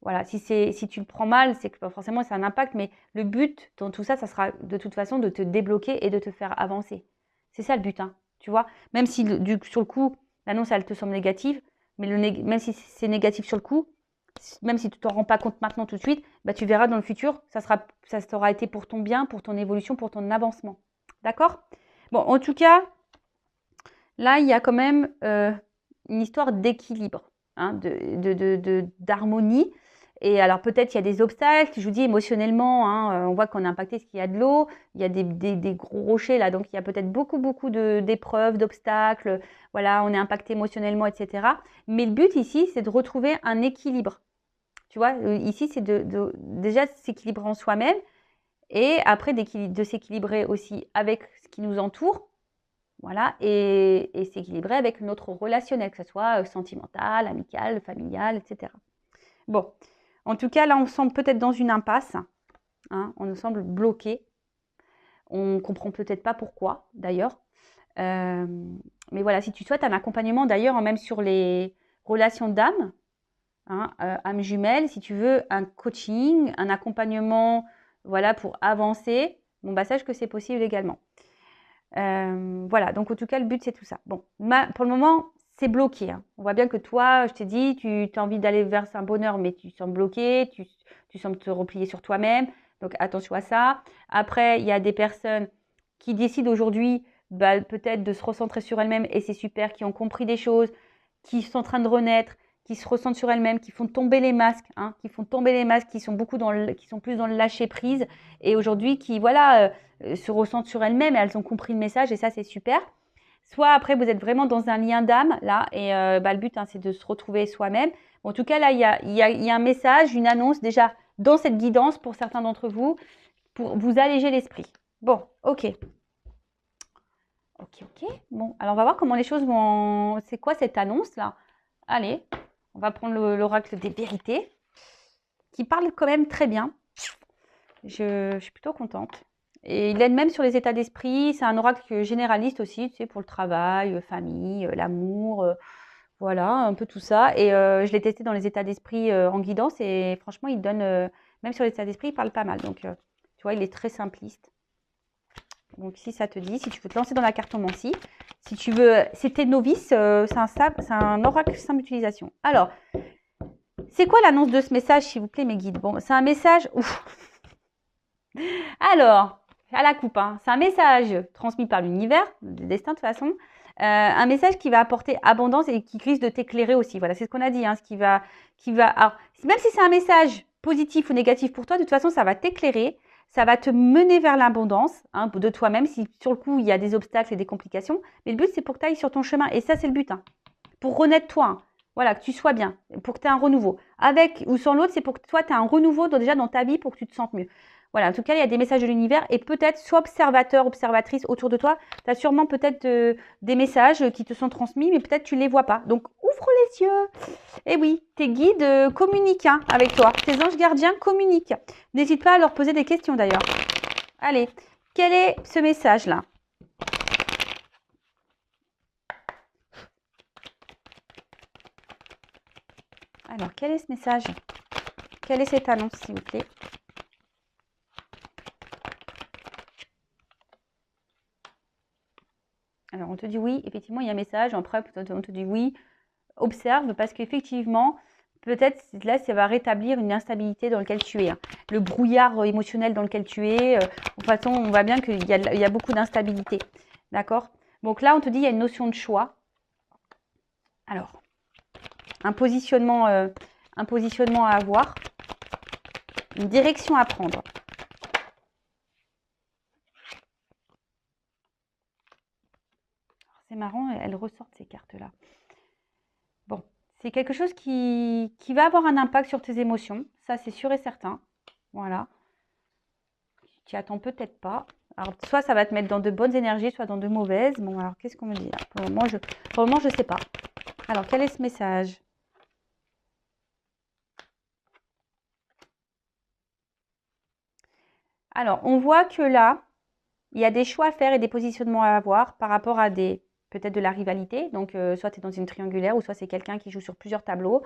Voilà, si tu le prends mal, c'est que forcément, c'est un impact, mais le but dans tout ça, ça sera de toute façon de te débloquer et de te faire avancer. C'est ça le but, hein, tu vois. Même si sur le coup, l'annonce, elle te semble négative, mais même si c'est négatif sur le coup, même si tu t'en rends pas compte maintenant tout de suite, bah, tu verras dans le futur, ça t'aura été pour ton bien, pour ton évolution, pour ton avancement. D'accord? Bon, en tout cas, là, il y a quand même une histoire d'équilibre, hein, d'harmonie. Et alors peut-être il y a des obstacles, je vous dis émotionnellement, hein, on voit qu'on est impacté parce qu'il y a de l'eau, il y a des gros rochers là, donc il y a peut-être beaucoup d'épreuves, d'obstacles, voilà, on est impacté émotionnellement, etc. Mais le but ici, c'est de retrouver un équilibre. Tu vois, ici, c'est déjà s'équilibrer en soi-même et après de s'équilibrer aussi avec ce qui nous entoure, voilà, et s'équilibrer avec notre relationnel, que ce soit sentimental, amical, familial, etc. Bon, en tout cas, là, on semble peut-être dans une impasse, hein, on nous semble bloqué. On ne comprend peut-être pas pourquoi, d'ailleurs. Mais voilà, si tu souhaites un accompagnement, d'ailleurs, même sur les relations d'âme, hein, âme jumelle, si tu veux un coaching, un accompagnement, voilà, pour avancer, bon, bah, sache que c'est possible également. Voilà, donc en tout cas, le but, c'est tout ça. Bon, pour le moment, c'est bloqué, hein. On voit bien que toi, je t'ai dit, tu as envie d'aller vers un bonheur, mais tu sembles bloqué, tu sembles te replier sur toi-même. Donc, attention à ça. Après, il y a des personnes qui décident aujourd'hui, bah, peut-être de se recentrer sur elles-mêmes, et c'est super, qui ont compris des choses, qui sont en train de renaître, qui se ressentent sur elles-mêmes, qui font tomber les masques, hein, qui font tomber les masques, qui sont qui sont plus dans le lâcher prise, et aujourd'hui, qui, voilà, se ressentent sur elles-mêmes, et elles ont compris le message, et ça, c'est super. Soit après, vous êtes vraiment dans un lien d'âme, là, et bah, le but, hein, c'est de se retrouver soi-même. En tout cas, là, il y a un message, une annonce déjà dans cette guidance pour certains d'entre vous, pour vous alléger l'esprit. Bon, ok. Ok. Bon, alors on va voir comment les choses vont... C'est quoi cette annonce-là? Allez, on va prendre l'oracle des vérités, qui parle quand même très bien. Je suis plutôt contente. Et il aide même sur les états d'esprit. C'est un oracle généraliste aussi, tu sais, pour le travail, famille, l'amour, voilà, un peu tout ça. Et je l'ai testé dans les états d'esprit en guidance et franchement, il donne, même sur les états d'esprit, il parle pas mal. Donc, tu vois, il est très simpliste. Donc, si ça te dit, si tu veux te lancer dans la cartomancie, si tu veux, si t'es novice, c'est un oracle simple d'utilisation. Alors, c'est quoi l'annonce de ce message, s'il vous plaît, mes guides? Bon, c'est un message... Ouf. Alors, à la coupe, hein. C'est un message transmis par l'univers, le destin de toute façon, un message qui va apporter abondance et qui risque de t'éclairer aussi. Voilà, c'est ce qu'on a dit, hein, alors, même si c'est un message positif ou négatif pour toi, de toute façon, ça va t'éclairer, ça va te mener vers l'abondance, hein, de toi-même, si sur le coup, il y a des obstacles et des complications. Mais le but, c'est pour que tu ailles sur ton chemin. Et ça, c'est le but, hein. Pour renaître toi, hein. Voilà, que tu sois bien, pour que tu aies un renouveau. Avec ou sans l'autre, c'est pour que toi, tu aies un renouveau déjà dans ta vie pour que tu te sentes mieux. Voilà, en tout cas, il y a des messages de l'univers et peut-être, sois observateur, observatrice autour de toi. Tu as sûrement peut-être des messages qui te sont transmis, mais peut-être tu ne les vois pas. Donc, ouvre les yeux. Et oui, tes guides communiquent, hein, avec toi. Tes anges gardiens communiquent. N'hésite pas à leur poser des questions d'ailleurs. Allez, quel est ce message-là? Alors, quel est ce message? Quelle est cette annonce, s'il vous plaît? Alors, on te dit oui, effectivement, il y a un message. Après, on te dit oui, observe, parce qu'effectivement, peut-être là, ça va rétablir une instabilité dans laquelle tu es, hein. Le brouillard émotionnel dans lequel tu es. De toute façon, on voit bien qu'il y a beaucoup d'instabilité. D'accord? Donc là, on te dit il y a une notion de choix. Alors, un positionnement à avoir, une direction à prendre. C'est marrant, elles ressortent ces cartes-là. Bon, c'est quelque chose qui va avoir un impact sur tes émotions, ça c'est sûr et certain. Voilà. Tu attends peut-être pas. Alors, soit ça va te mettre dans de bonnes énergies, soit dans de mauvaises. Bon, alors qu'est-ce qu'on me dit là? Pour le moment, je ne sais pas. Alors, quel est ce message? Alors, on voit que là, il y a des choix à faire et des positionnements à avoir par rapport à peut-être de la rivalité. Donc, soit tu es dans une triangulaire ou soit c'est quelqu'un qui joue sur plusieurs tableaux.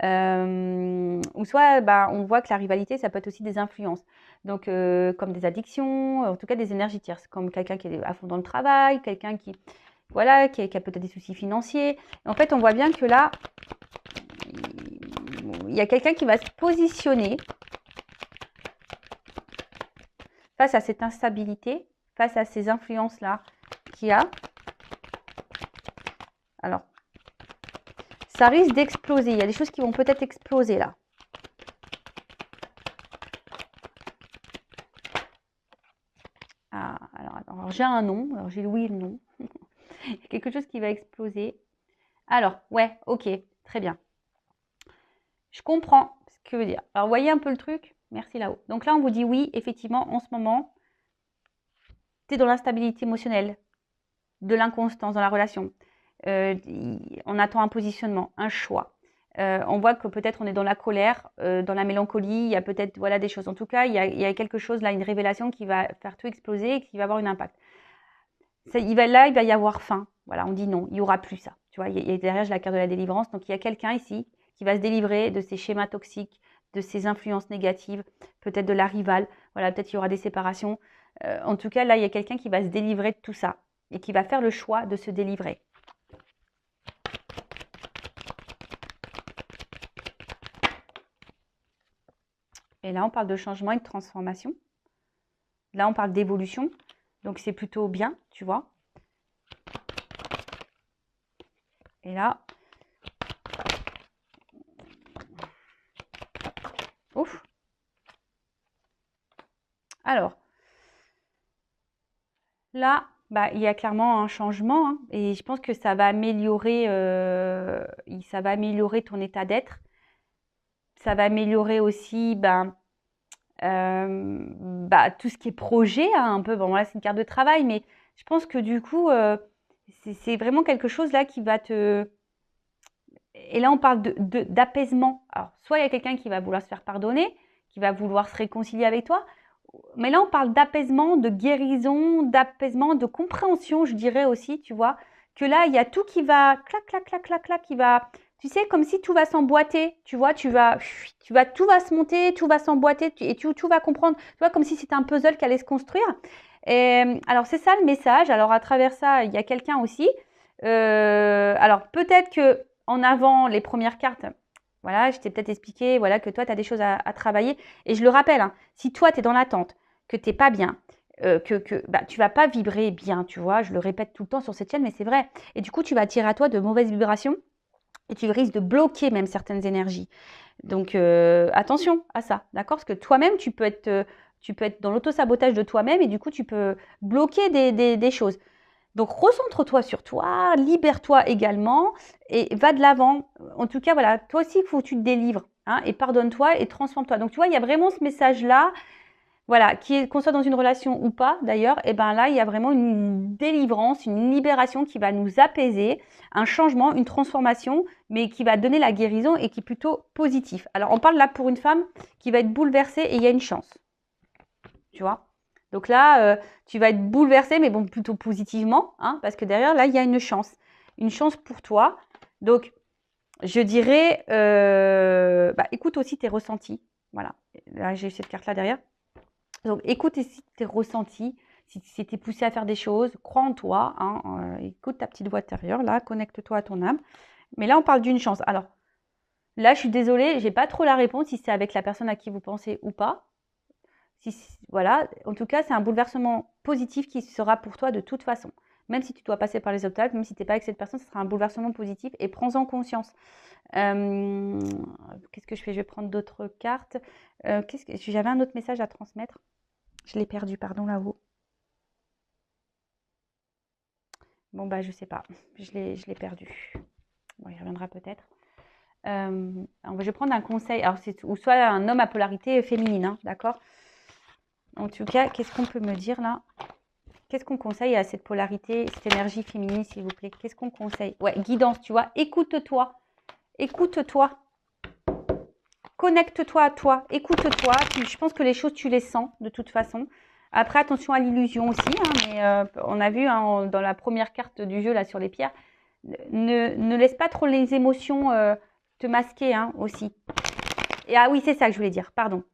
Ou soit, on voit que la rivalité, ça peut être aussi des influences. Donc, comme des addictions, en tout cas des énergies tierces, comme quelqu'un qui est à fond dans le travail, quelqu'un qui, voilà, qui a peut-être des soucis financiers. En fait, on voit bien que là, il y a quelqu'un qui va se positionner face à cette instabilité, face à ces influences-là qu'il y a. Alors, Ça risque d'exploser. Il y a des choses qui vont peut-être exploser là. Ah, alors j'ai un nom. Alors j'ai le oui et le non. Il y a quelque chose qui va exploser. Alors, ouais, ok, très bien. Je comprends ce que veut dire. Alors, voyez un peu le truc. Merci là-haut. Donc là, on vous dit oui, effectivement, en ce moment, tu es dans l'instabilité émotionnelle, de l'inconstance dans la relation. On attend un positionnement, un choix. On voit que peut-être on est dans la colère, dans la mélancolie, il y a peut-être voilà, des choses. En tout cas, il y a quelque chose là, une révélation qui va faire tout exploser et qui va avoir un impact. Il va y avoir fin. Voilà, on dit non, il n'y aura plus ça. Tu vois, il y a derrière la carte de la délivrance. Donc, il y a quelqu'un ici qui va se délivrer de ces schémas toxiques, de ces influences négatives, peut-être de la rivale. Voilà, peut-être qu'il y aura des séparations. En tout cas, là, il y a quelqu'un qui va se délivrer de tout ça et qui va faire le choix de se délivrer. Et là, on parle de changement et de transformation. Là, on parle d'évolution. Donc, c'est plutôt bien, tu vois. Et là, ouf. Alors, là, bah, il y a clairement un changement hein, et je pense que ça va améliorer ton état d'être. Ça va améliorer aussi tout ce qui est projet, hein, un peu. Bon, là, c'est une carte de travail, mais je pense que du coup, c'est vraiment quelque chose là qui va te... Et là, on parle d'apaisement. Alors, soit il y a quelqu'un qui va vouloir se faire pardonner, qui va vouloir se réconcilier avec toi, mais là, on parle d'apaisement, de guérison, d'apaisement, de compréhension, je dirais aussi, tu vois, que là, il y a tout qui va, clac, clac, clac, clac, clac, qui va, tu sais, comme si tout va s'emboîter, tu vois, tout va se monter, tout va s'emboîter, et tout va comprendre, tu vois, comme si c'était un puzzle qui allait se construire. Et, alors, c'est ça le message. Alors, à travers ça, il y a quelqu'un aussi. Alors, peut-être que en avant, les premières cartes, voilà, je t'ai peut-être expliqué voilà, que toi, tu as des choses à travailler. Et je le rappelle, hein, si toi, tu es dans l'attente, que tu n'es pas bien, tu vas pas vibrer bien, tu vois. Je le répète tout le temps sur cette chaîne, mais c'est vrai. Et du coup, tu vas attirer à toi de mauvaises vibrations et tu risques de bloquer même certaines énergies. Donc, attention à ça, d'accord? Parce que toi-même, tu peux être dans l'auto-sabotage de toi-même et du coup, tu peux bloquer des choses. Donc, recentre-toi sur toi, libère-toi également et va de l'avant. En tout cas, voilà, toi aussi, il faut que tu te délivres hein, et pardonne-toi et transforme-toi. Donc, tu vois, il y a vraiment ce message-là, voilà, qu'on soit dans une relation ou pas d'ailleurs, et bien là, il y a vraiment une délivrance, une libération qui va nous apaiser, un changement, une transformation, mais qui va donner la guérison et qui est plutôt positif. Alors, on parle là pour une femme qui va être bouleversée et il y a une chance, tu vois. Donc là, tu vas être bouleversé, mais bon, plutôt positivement, hein, parce que derrière, là, il y a une chance pour toi. Donc, je dirais, écoute aussi tes ressentis. Voilà, là, j'ai cette carte-là derrière. Donc, écoute aussi tes ressentis. Si tu es poussé à faire des choses, crois en toi. Hein, écoute ta petite voix intérieure, là, connecte-toi à ton âme. Mais là, on parle d'une chance. Alors, là, je suis désolée, j'ai pas trop la réponse si c'est avec la personne à qui vous pensez ou pas. Voilà, en tout cas, c'est un bouleversement positif qui sera pour toi de toute façon. Même si tu dois passer par les obstacles, même si tu n'es pas avec cette personne, ce sera un bouleversement positif et prends-en conscience. Qu'est-ce que je fais? Je vais prendre d'autres cartes. J'avais un autre message à transmettre. Je l'ai perdu, pardon, là-haut. Bon, bah, je sais pas. Je l'ai perdu. Bon, il reviendra peut-être. Je vais prendre un conseil. Alors, ou soit un homme à polarité féminine, hein, d'accord? En tout cas, qu'est-ce qu'on peut me dire là? Qu'est-ce qu'on conseille à cette polarité, cette énergie féminine, s'il vous plaît? Qu'est-ce qu'on conseille? Ouais, guidance, tu vois. Écoute-toi. Écoute-toi. Connecte-toi à toi. Écoute-toi. Je pense que les choses, tu les sens de toute façon. Après, attention à l'illusion aussi. Hein, mais on a vu hein, dans la première carte du jeu, là, sur les pierres, ne laisse pas trop les émotions te masquer hein, aussi. Et ah oui, c'est ça que je voulais dire. Pardon.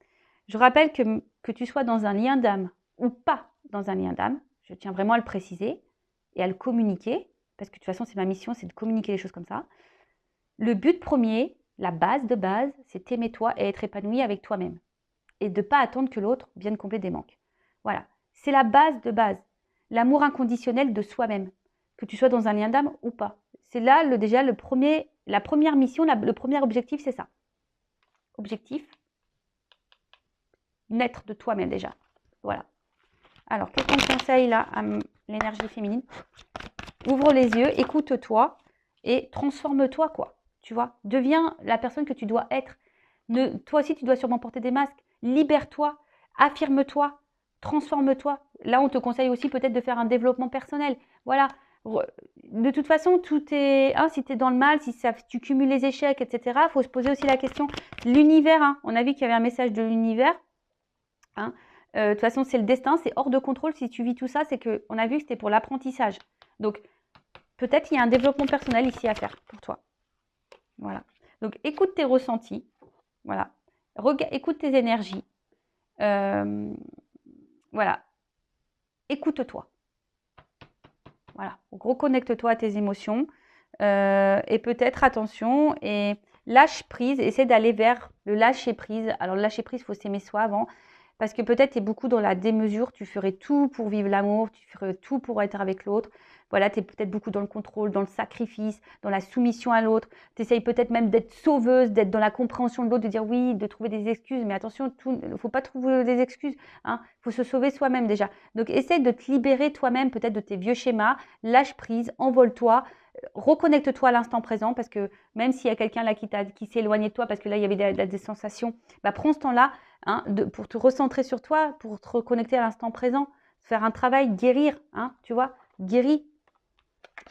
Je rappelle que tu sois dans un lien d'âme ou pas dans un lien d'âme, je tiens vraiment à le préciser et à le communiquer, parce que de toute façon, c'est ma mission, c'est de communiquer les choses comme ça. Le but premier, la base de base, c'est t'aimer toi et être épanoui avec toi-même. Et de ne pas attendre que l'autre vienne combler des manques. Voilà, c'est la base de base. L'amour inconditionnel de soi-même, que tu sois dans un lien d'âme ou pas. C'est là déjà le premier La première mission, le premier objectif, c'est ça. Objectif, naître de toi-même déjà. Voilà. Alors, qu'est-ce qu'on te conseille là à l'énergie féminine? Ouvre les yeux, écoute-toi et transforme-toi, quoi. Tu vois, deviens la personne que tu dois être. Toi aussi, tu dois sûrement porter des masques. Libère-toi, affirme-toi, transforme-toi. Là, on te conseille aussi peut-être de faire un développement personnel. Voilà. De toute façon, tout est. Hein, si tu es dans le mal, si tu cumules les échecs, etc., il faut se poser aussi la question. L'univers, hein, on a vu qu'il y avait un message de l'univers. Hein, de toute façon, c'est le destin, c'est hors de contrôle. Si tu vis tout ça, c'est qu'on a vu que c'était pour l'apprentissage. Donc, peut-être il y a un développement personnel ici à faire pour toi. Voilà. Donc, écoute tes ressentis. Voilà. Écoute tes énergies. Voilà. Écoute-toi. Voilà. Donc, reconnecte-toi à tes émotions. Et peut-être, attention, et lâche prise. Essaie d'aller vers le lâcher prise. Alors, le lâcher prise, il faut s'aimer soi avant. Parce que peut-être tu es beaucoup dans la démesure, tu ferais tout pour vivre l'amour, tu ferais tout pour être avec l'autre. Voilà, tu es peut-être beaucoup dans le contrôle, dans le sacrifice, dans la soumission à l'autre. Tu essayes peut-être même d'être sauveuse, d'être dans la compréhension de l'autre, de dire oui, de trouver des excuses. Mais attention, il ne faut pas trouver des excuses. Il faut se sauver soi-même déjà. Donc, essaye de te libérer toi-même peut-être de tes vieux schémas. Lâche prise, envole-toi. Reconnecte-toi à l'instant présent parce que même s'il y a quelqu'un là qui s'est éloigné de toi parce que là, il y avait des sensations, bah, prends ce temps-là. Pour te recentrer sur toi, pour te reconnecter à l'instant présent, faire un travail, guérir, tu vois, guéris,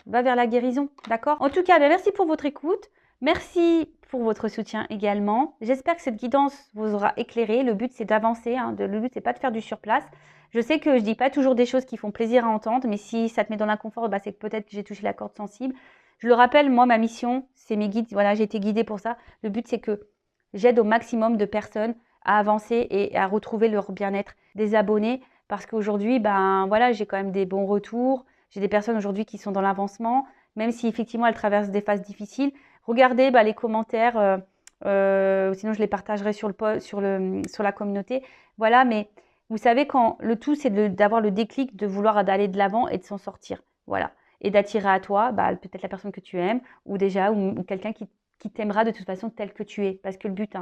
va vers la guérison, d'accord? En tout cas, merci pour votre écoute, merci pour votre soutien également. J'espère que cette guidance vous aura éclairé. Le but, c'est d'avancer, le but, c'est pas de faire du surplace. Je sais que je dis pas toujours des choses qui font plaisir à entendre, mais si ça te met dans l'inconfort, bah, c'est que peut-être que j'ai touché la corde sensible. Je le rappelle, moi, ma mission, c'est mes guides, voilà, j'ai été guidée pour ça. Le but, c'est que j'aide au maximum de personnes à avancer et à retrouver leur bien-être, des abonnés, parce qu'aujourd'hui, ben voilà, j'ai quand même des bons retours. J'ai des personnes aujourd'hui qui sont dans l'avancement, même si effectivement elles traversent des phases difficiles. Regardez les commentaires, sinon je les partagerai sur la communauté. Voilà, mais vous savez, quand le tout, c'est d'avoir le déclic, de vouloir aller de l'avant et de s'en sortir. Voilà. Et d'attirer à toi peut-être la personne que tu aimes, ou déjà, ou quelqu'un qui t'aimera de toute façon tel que tu es. Parce que le but,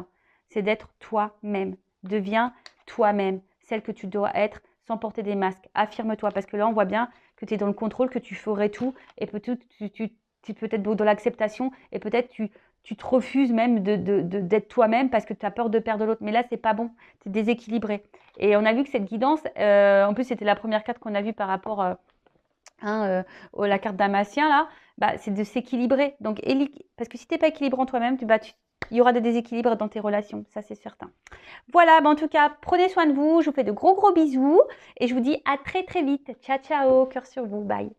c'est d'être toi-même. Deviens toi-même, celle que tu dois être sans porter des masques. Affirme-toi, parce que là, on voit bien que tu es dans le contrôle, que tu ferais tout, et peut-être tu es peut-être dans l'acceptation, et peut-être tu te refuses même d'être toi-même parce que tu as peur de perdre l'autre. Mais là, c'est pas bon, tu es déséquilibré. Et on a vu que cette guidance, en plus, c'était la première carte qu'on a vue par rapport à la carte damasien, là, c'est de s'équilibrer. Donc, parce que si tu n'es pas équilibré en toi-même, il y aura des déséquilibres dans tes relations, ça c'est certain. Voilà, en tout cas, prenez soin de vous, je vous fais de gros bisous et je vous dis à très vite. Ciao, ciao, cœur sur vous, bye.